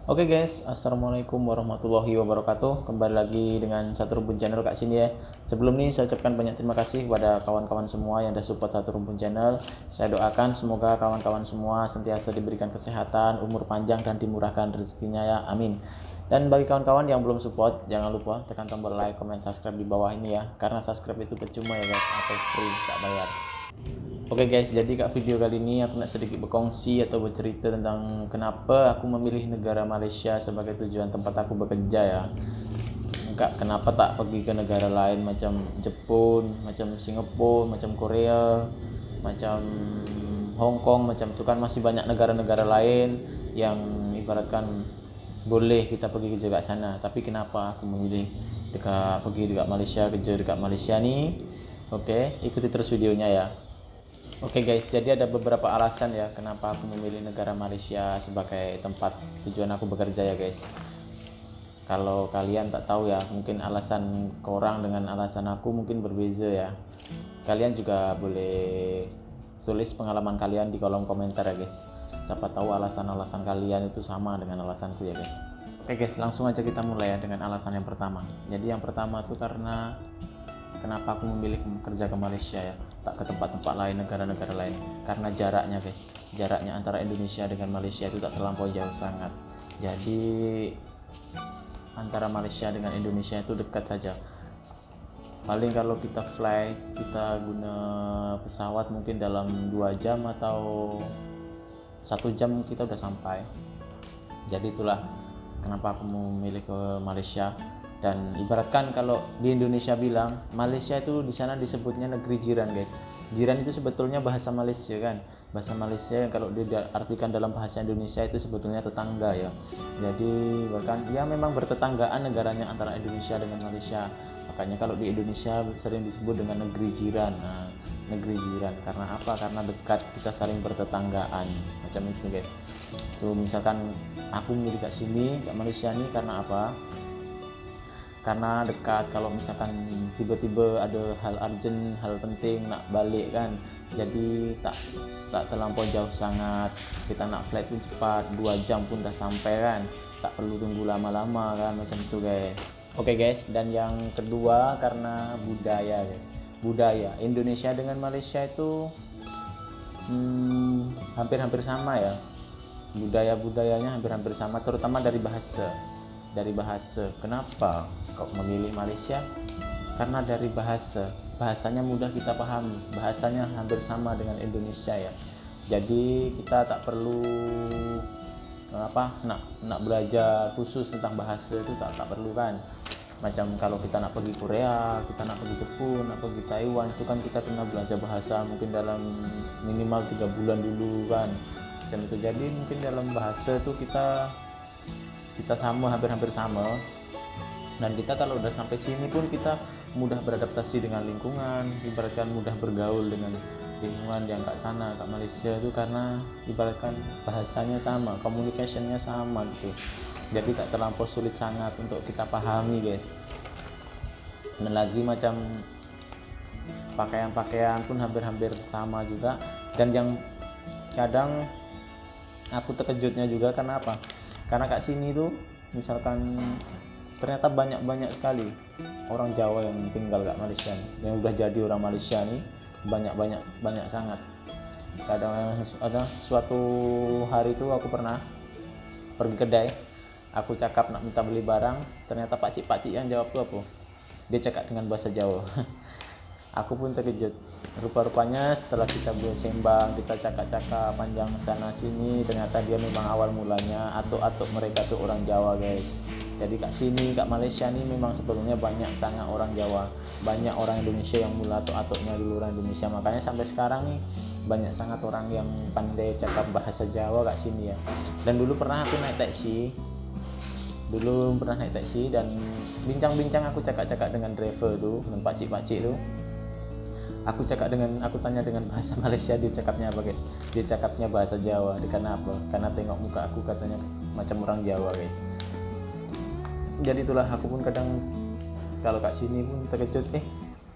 Oke guys, assalamualaikum warahmatullahi wabarakatuh. Kembali lagi dengan Satu Rumpun Channel Kak sini ya. Sebelum ini saya ucapkan banyak terima kasih kepada kawan-kawan semua yang sudah support Satu Rumpun Channel. Saya doakan semoga kawan-kawan semua sentiasa diberikan kesehatan, umur panjang dan dimurahkan rezekinya ya. Amin. Dan bagi kawan-kawan yang belum support, jangan lupa tekan tombol like, comment, subscribe di bawah ini ya. Karena subscribe itu percuma ya guys, atau free, tak bayar. Oke guys, jadi kak video kali ini aku nak sedikit berkongsi atau bercerita tentang kenapa aku memilih negara Malaysia sebagai tujuan tempat aku bekerja ya. Kenapa tak pergi ke negara lain macam Jepun, macam Singapura, macam Korea, macam Hong Kong, macam itu kan masih banyak negara-negara lain yang ibaratkan boleh kita pergi kerja kat sana. Tapi kenapa aku memilih pergi dekat Malaysia, kerja dekat Malaysia nih? Oke, ikuti terus videonya ya. Oke guys, jadi ada beberapa alasan ya kenapa aku memilih negara Malaysia sebagai tempat tujuan aku bekerja ya guys. Kalau kalian tak tahu ya, mungkin alasan korang dengan alasan aku mungkin berbeza ya. Kalian juga boleh tulis pengalaman kalian di kolom komentar ya guys. Siapa tahu alasan-alasan kalian itu sama dengan alasanku ya guys. Oke guys, langsung aja kita mulai ya dengan alasan yang pertama. Jadi yang pertama itu karena kenapa aku memilih kerja ke Malaysia ya, tak ke tempat-tempat lain, negara-negara lain, karena jaraknya guys, jaraknya antara Indonesia dengan Malaysia itu tak terlampau jauh sangat. Jadi antara Malaysia dengan Indonesia itu dekat saja, paling kalau kita guna pesawat mungkin dalam 2 jam atau 1 jam kita udah sampai. Jadi itulah kenapa aku memilih ke Malaysia. Dan ibaratkan kalau di Indonesia bilang, Malaysia itu di sana disebutnya negeri jiran guys. Jiran itu sebetulnya bahasa Malaysia kan. Bahasa Malaysia yang kalau diartikan dalam bahasa Indonesia itu sebetulnya tetangga ya. Jadi bahkan ya memang bertetanggaan negaranya antara Indonesia dengan Malaysia. Makanya kalau di Indonesia sering disebut dengan negeri jiran. Nah, negeri jiran karena apa? Karena dekat, kita saling bertetanggaan. Macam itu guys. Tuh misalkan aku milih kat sini, kat Malaysia nih karena apa? Karena dekat. Kalau misalkan tiba-tiba ada hal urgent, hal penting nak balik kan, jadi tak terlampau jauh sangat, kita nak flight pun cepat, 2 jam pun dah sampai kan, tak perlu tunggu lama-lama kan, macam itu guys. Oke guys, dan yang kedua karena budaya guys. Budaya Indonesia dengan Malaysia itu hampir-hampir sama ya, budayanya hampir-hampir sama, terutama dari bahasa. Kenapa kok memilih Malaysia? Karena dari bahasanya mudah kita pahami, bahasanya hampir sama dengan Indonesia ya. Jadi kita tak perlu nak belajar khusus tentang bahasa itu, tak perlu kan. Macam kalau kita nak pergi Korea, kita nak pergi Jepun, nak pergi Taiwan, itu kan kita kena belajar bahasa mungkin dalam minimal 3 bulan dulu kan, macam itu. Jadi mungkin dalam bahasa itu kita sama, hampir-hampir sama. Dan kita kalau udah sampai sini pun kita mudah beradaptasi dengan lingkungan, ibaratkan mudah bergaul dengan lingkungan yang kat sana, kat Malaysia itu, karena ibaratkan bahasanya sama, communicationnya sama gitu. Jadi tak terlampau sulit sangat untuk kita pahami guys. Dan lagi macam pakaian pun hampir-hampir sama juga. Dan yang kadang aku terkejutnya juga karena apa? Karena kat sini tuh misalkan ternyata banyak sekali orang Jawa yang tinggal kat Malaysia nih, yang udah jadi orang Malaysia nih, banyak sangat. Kadang ada suatu hari itu aku pernah pergi kedai, aku cakap nak minta beli barang, ternyata pakcik yang jawab tuh apa? Dia cakap dengan bahasa Jawa. Aku pun terkejut. Rupa-rupanya setelah kita bersembang, kita cakap-cakap panjang sana sini, ternyata dia memang awal mulanya atuk-atuk mereka tuh orang Jawa guys. Jadi kat sini, kat Malaysia nih memang sebetulnya banyak sangat orang Jawa, banyak orang Indonesia yang mula atuk-atuknya dulu orang Indonesia. Makanya sampai sekarang nih banyak sangat orang yang pandai cakap bahasa Jawa kat sini ya. Dan dulu pernah aku naik taksi, dan bincang-bincang aku cakap-cakap dengan driver tuh, dengan pakcik tuh. Aku tanya dengan bahasa Malaysia, dia cakapnya apa guys? Dia cakapnya bahasa Jawa. Karena apa? Karena tengok muka aku katanya macam orang Jawa guys. Jadi itulah, aku pun kadang kalau kat sini pun terkejut,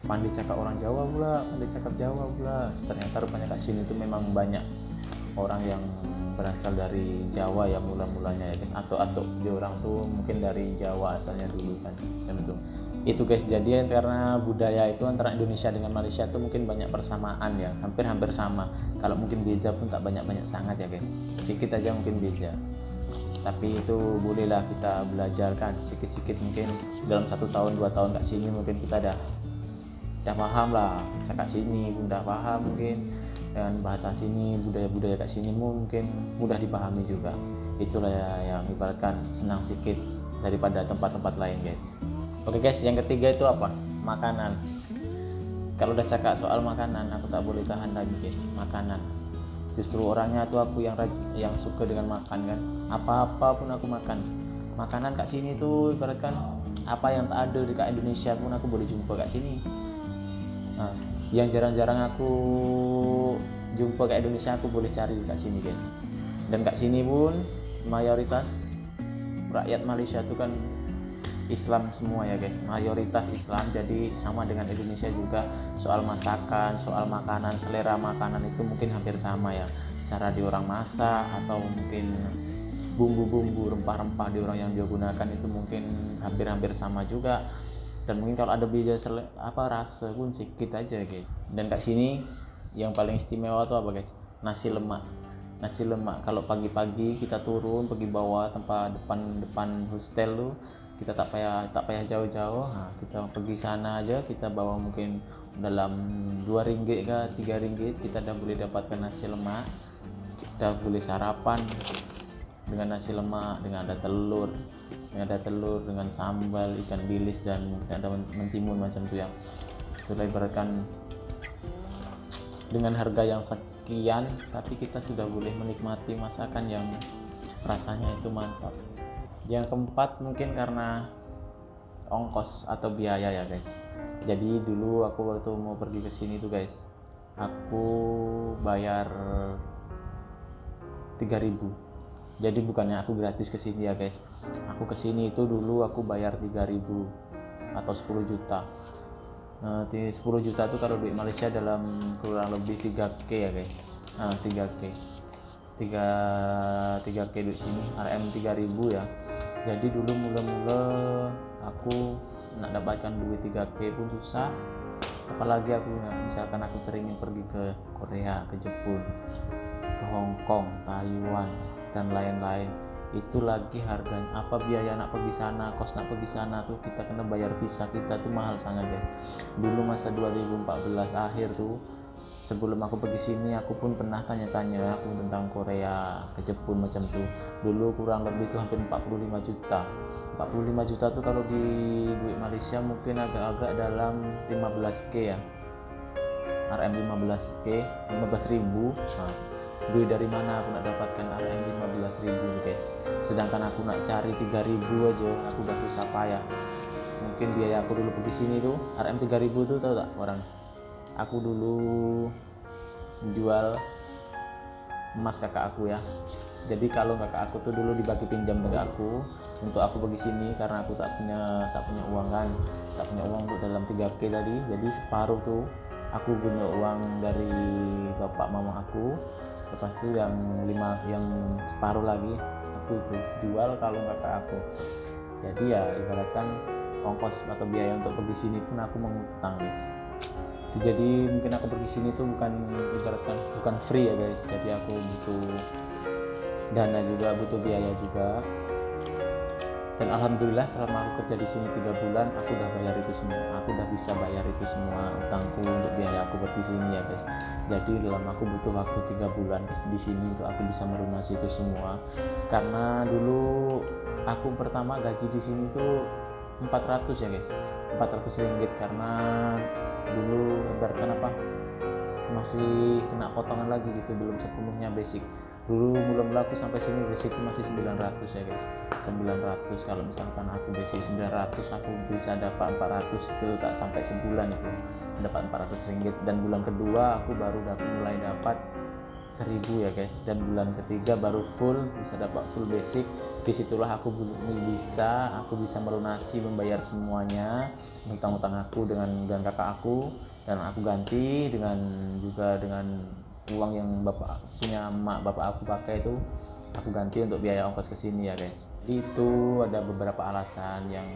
pandai cakap orang Jawa pula, pandai cakap Jawa pula. Ternyata rupanya kat sini tuh memang banyak orang yang berasal dari Jawa ya mula-mulanya ya guys, atau dia orang tuh mungkin dari Jawa asalnya dulu kan, macam itu guys. Jadi karena budaya itu antara Indonesia dengan Malaysia tuh mungkin banyak persamaan ya, hampir-hampir sama. Kalau mungkin beda pun tak banyak-banyak sangat ya guys, sedikit aja mungkin beda, tapi itu bolehlah kita belajar kan sedikit-sedikit. Mungkin dalam 1 tahun 2 tahun kat sini mungkin kita dah paham lah, cakap sini pun dah paham mungkin, dan bahasa sini, budaya-budaya kat sini mungkin mudah dipahami juga. Itulah ya, yang ibaratkan senang sedikit daripada tempat-tempat lain guys. Oke guys, yang ketiga itu apa? Makanan. Kalau udah cakap soal makanan, aku tak boleh tahan lagi guys, makanan. Justru orangnya tuh aku yang suka dengan makan kan, apa-apa pun aku makan. Makanan kat sini tuh ibaratkan apa yang tak ada di kat Indonesia pun aku boleh jumpa kat sini. Nah, yang jarang-jarang aku jumpa kat Indonesia aku boleh cari kat sini guys. Dan kat sini pun mayoritas rakyat Malaysia itu kan Islam semua ya guys, mayoritas Islam. Jadi sama dengan Indonesia juga, soal masakan, soal makanan, selera makanan itu mungkin hampir sama ya. Cara diorang masak atau mungkin bumbu-bumbu rempah-rempah diorang yang dia gunakan itu mungkin hampir-hampir sama juga. Dan mungkin kalau ada beda rasa pun sedikit aja guys. Dan kat sini yang paling istimewa tuh apa guys? Nasi lemak. Nasi lemak kalau pagi-pagi kita turun pergi bawah tempat depan hostel tuh, kita tak payah jauh-jauh. Nah, kita pergi sana aja, kita bawa mungkin dalam 2 ringgit ke 3 ringgit kita dah boleh dapatkan nasi lemak. Kita boleh sarapan dengan nasi lemak, dengan ada telur dengan sambal ikan bilis dan mungkin ada mentimun macam tu ya. Sudah ibaratkan dengan harga yang sekian tapi kita sudah boleh menikmati masakan yang rasanya itu mantap. Yang keempat mungkin karena ongkos atau biaya ya guys. Jadi dulu aku waktu mau pergi ke sini tuh guys, aku bayar 3.000. Jadi bukannya aku gratis ke sini ya guys. Aku ke sini itu dulu aku bayar 3.000 atau 10 juta. 10 juta itu kalau duit Malaysia dalam kurang lebih 3K ya guys. 3K. 3K duit sini, RM 3.000 ya. Jadi dulu mula-mula aku nak dapatkan duit 3K pun susah. Apalagi aku misalkan aku teringin pergi ke Korea, ke Jepun, ke Hong Kong, Taiwan dan lain-lain, itu lagi harganya biaya nak pergi sana, kos nak pergi sana tuh kita kena bayar visa, kita tuh mahal sangat guys. Dulu masa 2014 akhir tuh, sebelum aku pergi sini aku pun pernah tanya-tanya aku tentang Korea, ke Jepun macam tuh. Dulu kurang lebih tuh hampir 45 juta. 45 juta tuh kalau di duit Malaysia mungkin agak-agak dalam 15K ya. RM 15K, 15.000. Duit dari mana aku nak dapatkan RM 15.000 guys? Sedangkan aku nak cari 3.000 aja aku udah susah payah. Mungkin biaya aku dulu pergi sini tuh RM 3.000 tuh tahu tak orang? Aku dulu jual emas kakak aku ya. Jadi kalau kakak aku tuh dulu dibagi pinjam dengan aku untuk aku pergi sini karena aku tak punya uang kan, tak punya uang untuk dalam 3K tadi. Jadi separuh tuh aku guna uang dari bapak mama aku. Lepas itu yang separuh lagi aku tuh jual kalau kakak aku. Jadi ya ibaratkan ongkos atau biaya untuk pergi sini pun aku mengutang guys. Jadi mungkin aku pergi sini tuh bukan free ya guys. Jadi aku butuh dana juga, butuh biaya juga. Dan alhamdulillah selama aku kerja di sini 3 bulan aku udah bayar itu semua. Aku udah bisa bayar itu semua utangku untuk biaya aku pergi sini ya guys. Jadi dalam aku butuh waktu 3 bulan di sini untuk aku bisa melunasi itu semua. Karena dulu aku pertama gaji di sini tuh 400 ya guys. 400 ringgit karena dulu ibaratkan masih kena potongan lagi gitu, belum sepenuhnya basic. Dulu mula-mula aku sampai sini basic itu masih 900 ya guys. 900 kalau misalkan aku basic 900 aku bisa dapat 400 itu tak sampai sebulan itu dapat 400 ringgit. Dan bulan kedua aku baru mulai dapat 1.000 ya guys. Dan bulan ketiga baru bisa dapat full basic. Disitulah aku bisa melunasi, membayar semuanya utang-utang aku dengan kakak aku, dan aku ganti dengan uang yang bapak aku pakai itu aku ganti untuk biaya ongkos ke sini ya guys. Jadi itu ada beberapa alasan yang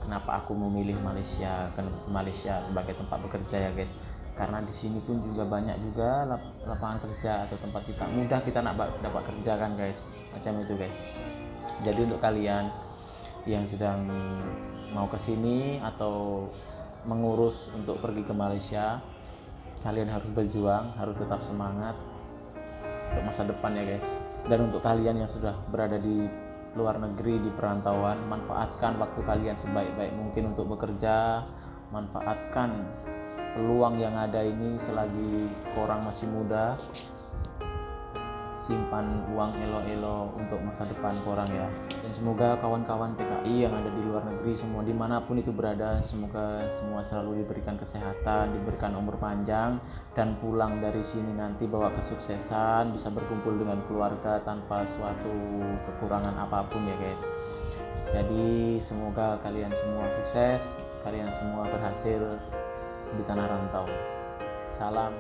kenapa aku memilih Malaysia sebagai tempat bekerja ya guys. Karena di sini pun juga banyak juga lapangan kerja atau tempat kita mudah kita nak dapat kerja kan guys, macam itu guys. Jadi untuk kalian yang sedang mau ke sini atau mengurus untuk pergi ke Malaysia, kalian harus berjuang, harus tetap semangat untuk masa depan ya guys. Dan untuk kalian yang sudah berada di luar negeri, di perantauan, manfaatkan waktu kalian sebaik-baik mungkin untuk bekerja, manfaatkan peluang yang ada ini selagi korang masih muda. Simpan uang elo-elo untuk masa depan korang ya. Dan semoga kawan-kawan TKI yang ada di luar negeri semua dimanapun itu berada, semoga semua selalu diberikan kesehatan, diberikan umur panjang, dan pulang dari sini nanti bawa kesuksesan, bisa berkumpul dengan keluarga tanpa suatu kekurangan apapun ya guys. Jadi semoga kalian semua sukses, kalian semua berhasil di tanah rantau. Salam